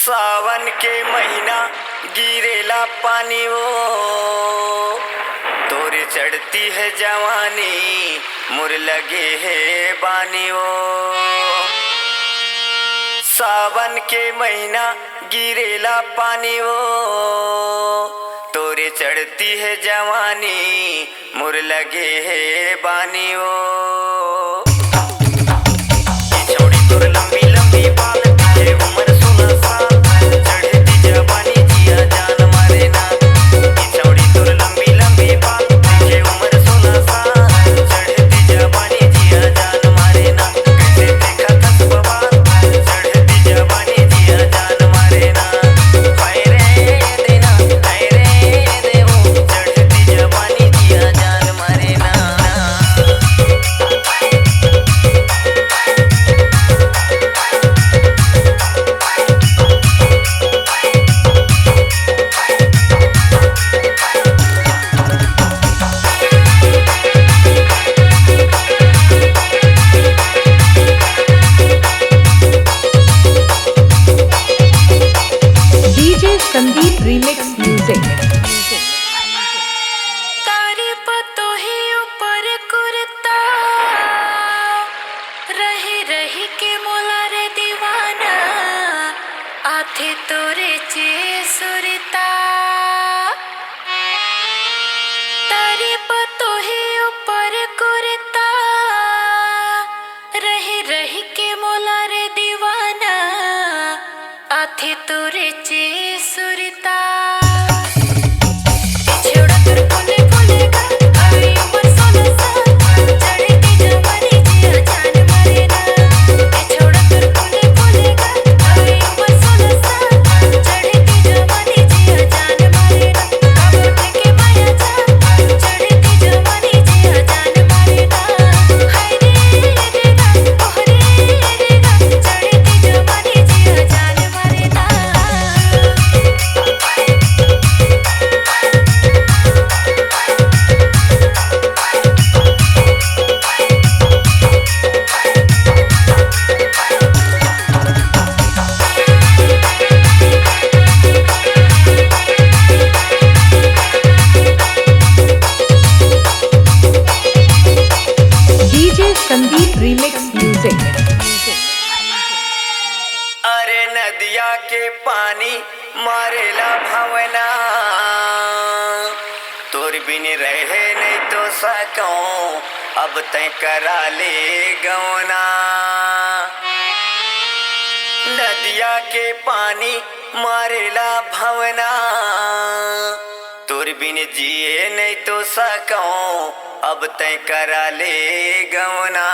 सावन के महीना गिरेला पानी वो तोरे चढ़ती है जवानी मुर लगे है बानी वो। सावन के महीना गिरेला पानी वो तोरे चढ़ती है जवानी मुर लगे है बानी वो। छोड़ी तोर लंबी लंबी बाल पीछे उम्र 16 साल चढ़ती जवानी जिया जान मारे ना। छोड़ी तोर लंबी लंबी बाल पीछे उम्र 16 साल चढ़ती जवानी जिया जान मारे ना। कैसे देखा कस बवाल चढ़ती जवानी जिया जान मारे ना। हाय रे देना हाय रे देवो चढ़ती जवानी जिया जान मारे ना। DJ Sandeep Remix Music। तारी पतो ही ऊपर कुर्ता रही रही के मोला रे दीवाना आथे तोरे चे सुरता। तारी पतो ही ऊपर कुर्ता रही रही के मोला रे दीवाना आथे तोरे चे सुरता। छोड़ा तोर फूले फूले का अभी उम्र 16 साल चढ़ती जवानी जिया जान मारे ना। छोड़ा तोर फूले फूले का अभी उम्र 16 साल चढ़ती जवानी जिया जान मारे ना। काबू के माया जा चढ़ती जवानी जिया जान मारे ना। हाय रे देगा ओहरे देगा चढ़ती जवानी जिया जान मारे ना। DJ Sandeep Remix Music। अरे नदिया के पानी मारेला भवना तोर बिन रहे नहीं तो सको अब तय करा ले गौना। नदिया के पानी मारेला भवना तोर बिन जिए नहीं तो सको अब तय करा ले गौना।